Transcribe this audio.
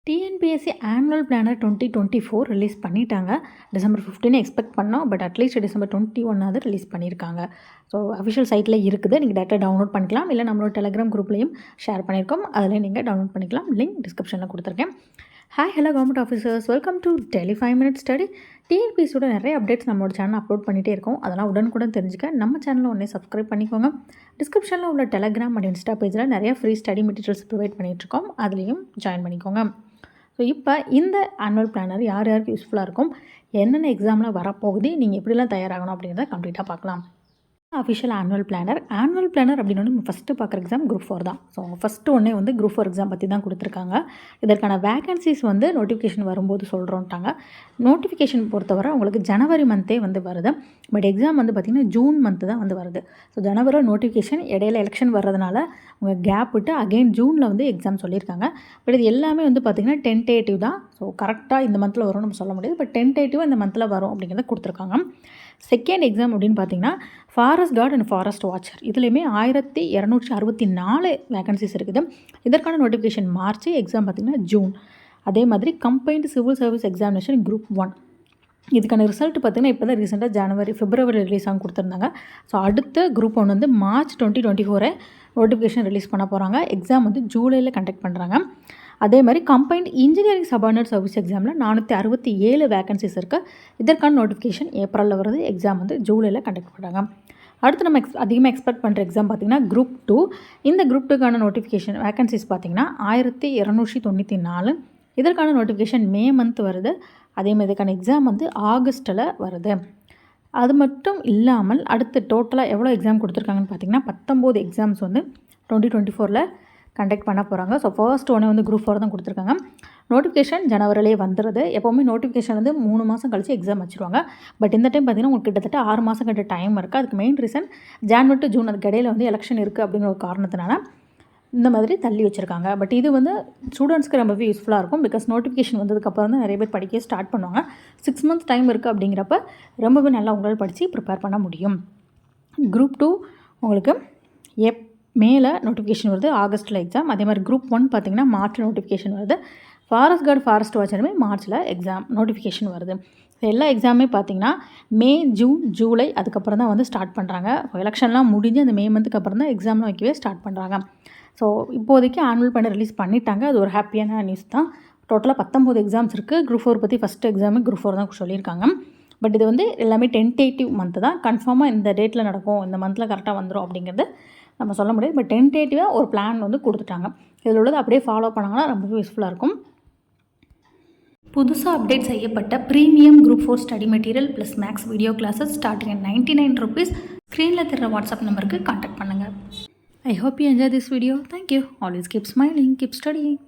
TNPSC annual planar 2024 release பண்ணிட்டாங்க. December 15 expect பண்ணோம். But at least December 21 release பண்ணியிருக்காங்க. So official சைட்டில் இருக்குது. நீங்கள் டேரெக்டாக டவுன்லோட் பண்ணிக்கலாம். இல்லை நம்மளோட டெலிகிராம் குரூப்லேயும் ஷேர் பண்ணியிருக்கோம். அதில் நீங்கள் டவுன்லோட் பண்ணிக்கலாம். லிங்க் டிஸ்கிரிப்ஷனில் கொடுத்துருக்கேன். Hello government officers, welcome to daily 5 minutes study. டிஎன்பிஎஸ்சியோட நிறைய அப்டேட்ஸ் நம்மளோட சேனல் அப்லோட் பண்ணிகிட்டே இருக்கோம். அதெல்லாம் உடனுக்குடன் தெரிஞ்சுக்க நம்ம சேனலில் உடனே சப்ஸ்கிரைப் பண்ணிக்கோங்க. டிஸ்கிரிப்ஷனில் உள்ள டெலிகிராம் அண்ட் இன்ஸ்டா பேஜில் நிறைய ஃப்ரீ ஸ்டடி மெட்டீரியல்ஸ் ப்ரொவைட் பண்ணிகிட்ருக்கோம். அதுலேயும் ஜாயின் பண்ணிக்கோங்க. ஸோ இப்போ இந்த ஆனுவல் பிளானர் யார் யாருக்கு யூஸ்ஃபுல்லாக இருக்கும், என்னென்ன எக்ஸாமில் வரப்போகுது, நீங்கள் எப்படிலாம் தயாராகணும் அப்படிங்கிறத கம்ப்ளீட்டாக பார்க்கலாம். அஃபிஷியல் ஆனுவல் பிளானர் அப்படின்னு ஃபஸ்ட்டு பார்க்குற எக்ஸாம் குரூப் 4 தான். ஸோ ஃபஸ்ட்டு ஒன்றே குரூப் 4 எக்ஸாம் பற்றி தான் கொடுத்துருக்காங்க. இதற்கான வேகன்சிஸ் நோட்டிஃபிகேஷன் வரும்போது சொல்கிறோன்ட்டாங்க. நோட்டிஃபிகேஷன் பொறுத்தவரை உங்களுக்கு ஜனவரி மந்த்தே வருது. பட் எக்ஸாம் பார்த்திங்கன்னா ஜூன் மந்த்து தான் வருது. ஸோ ஜனவரியில் நோட்டிஃபிகேஷன், இடையில எலெக்ஷன் வர்றதுனால உங்கள் கேப் விட்டு அகெயின் ஜூனில் எக்ஸாம் சொல்லியிருக்காங்க. பட் இது எல்லாமே பார்த்திங்கன்னா டென்டேட்டிவ் தான். ஸோ கரெக்டாக இந்த மந்தில் வரும்னு நம்ம சொல்ல முடியாது. பட் டென்டேட்டிவாக இந்த மந்தில் வரும் அப்படிங்கிறத கொடுத்துருக்காங்க. செகண்ட் எக்ஸாம் அப்படின்னு பார்த்தீங்கன்னா forest card and forest watcher, இதுலேயுமே 1264 வேகன்சிஸ் இருக்குது. இதற்கான நோட்டிஃபிகேஷன் மார்ச், எக்ஸாம் பார்த்திங்கன்னா ஜூன். அதே மாதிரி combined civil service examination group 1, இதுக்கான ரிசல்ட் பார்த்திங்கன்னா இப்போ தான் ரீசெண்டாக பிப்ரவரி ரிலீஸ் ஆகும் கொடுத்துருந்தாங்க. ஸோ அடுத்த குரூப் 1 மார்ச் 2024 நோட்டிஃபிகேஷன் ரிலீஸ் பண்ண போகிறாங்க. எக்ஸாம் ஜூலையில் கண்டக்ட் பண்ணுறாங்க. அதே மாதிரி கம்பைன்ட் இன்ஜினியரிங் சபார்டினேட் சர்வீஸ் எக்ஸாமில் 467 வேகன்சிஸ் இருக்குது. இதற்கான நோட்டிஃபிகேஷன் ஏப்ரலில் வருது. எக்ஸாம் ஜூலையில் கண்டக்ட் பண்ணுறாங்க. அடுத்து நம்ம அதிகமாக எக்ஸ்பெக்ட் பண்ணுற எக்ஸாம் பார்த்திங்கன்னா குரூப் 2. இந்த குரூப் 2க்கான நோட்டிஃபிகேஷன் வேகன்சிஸ் பார்த்திங்கன்னா 1294. இதற்கான நோட்டிஃபிகேஷன் மே மந்த் வருது. அதே மாதிரி இதுக்கான எக்ஸாம் ஆகஸ்ட்டில் வருது. அது மட்டும் இல்லாமல் அடுத்து டோட்டலாக எவ்வளோ எக்ஸாம் கொடுத்துருக்காங்கன்னு பார்த்திங்கன்னா 19 எக்ஸாம்ஸ் 2024 கண்டக்ட் பண்ண போகிறாங்க. ஸோ ஃபர்ஸ்ட் ஒன்று குரூப் 4 தான் கொடுத்துருக்காங்க. நோட்டிஃபிகேஷன் ஜனவரிலேயே வந்துடுது. எப்போவுமே நோட்டிஃபிகேஷன் 3 மாதம் கழிச்சு எக்ஸாம் வச்சுருவாங்க. பட் இந்த டைம் பார்த்திங்கன்னா உங்களுக்கு கிட்டத்தட்ட 6 மாதம் கிட்ட டைம் இருக்குது. அதுக்கு main reason January to June, அதுக்கு இடையில எலெக்ஷன் இருக்குது அப்படிங்கிற ஒரு காரணத்தினால இந்த மாதிரி தள்ளி வச்சுருக்காங்க. பட் இது ஸ்டூடெண்ட்ஸ்க்கு ரொம்பவே யூஸ்ஃபுல்லாக இருக்கும். பிகாஸ் நோட்டிஃபிகேஷன் வந்ததுக்கப்புறம் தான் நிறைய பேர் படிக்க ஸ்டார்ட் பண்ணுவாங்க. 6 மந்த்ஸ் டைம் இருக்குது அப்படிங்கிறப்ப ரொம்பவே நல்லா உங்களால் படித்து ப்ரிப்பேர் பண்ண முடியும். குரூப் 2 உங்களுக்கு மேல நோட்டிஃபிகேஷன் வருது, ஆகஸ்ட்டில் எக்ஸாம். அதே மாதிரி குரூப் 1 பார்த்திங்கன்னா மார்ச்சில் நோட்டிஃபிகேஷன் வருது. ஃபாரஸ்ட் கார்டு ஃபாரஸ்ட் வாட்சருமே மார்ச்சில் எக்ஸாம் நோட்டிஃபிகேஷன் வருது. எல்லா எக்ஸாமே பார்த்திங்கன்னா மே, ஜூன், ஜூலை அதுக்கப்புறம் தான் ஸ்டார்ட் பண்ணுறாங்க. எலெக்ஷன்லாம் முடிஞ்சு அந்த மே மந்த்துக்கு அப்புறம் தான் எக்ஸாம்லாம் வைக்கவே ஸ்டார்ட் பண்ணுறாங்க. ஸோ இப்போதைக்கு ஆனுவல் பிளானர் ரிலீஸ் பண்ணிட்டாங்க. அது ஒரு ஹாப்பியான நியூஸ் தான். டோட்டலாக 19 எக்ஸாம்ஸ் இருக்குது. குரூப் 4 பற்றி ஃபஸ்ட்டு எக்ஸாமே குரூப் 4 தான் சொல்லியிருக்காங்க. பட் இது எல்லாமே டென்டேட்டிவ் மந்த்து தான். கன்ஃபார்மாக இந்த டேட்டில் நடக்கும், இந்த மந்தில் கரெக்டாக வந்துடும் அப்படிங்கிறது நம்ம சொல்ல முடியாது. பட் டென்டேட்டிவாக ஒரு பிளான் கொடுத்துட்டாங்க. இதில் உள்ளது அப்படியே ஃபாலோ பண்ணாங்கன்னா ரொம்பவே யூஸ்ஃபுல்லாக இருக்கும். புதுசாக அப்டேட் செய்யப்பட்ட premium group 4 study material plus max video classes starting at 99 rupees. ஸ்க்ரீனில் தெரிகிற வாட்ஸ்அப் நம்பருக்கு கான்டாக்ட் பண்ணுங்கள். I hope you enjoy this video. Thank you. Always keep smiling, keep studying.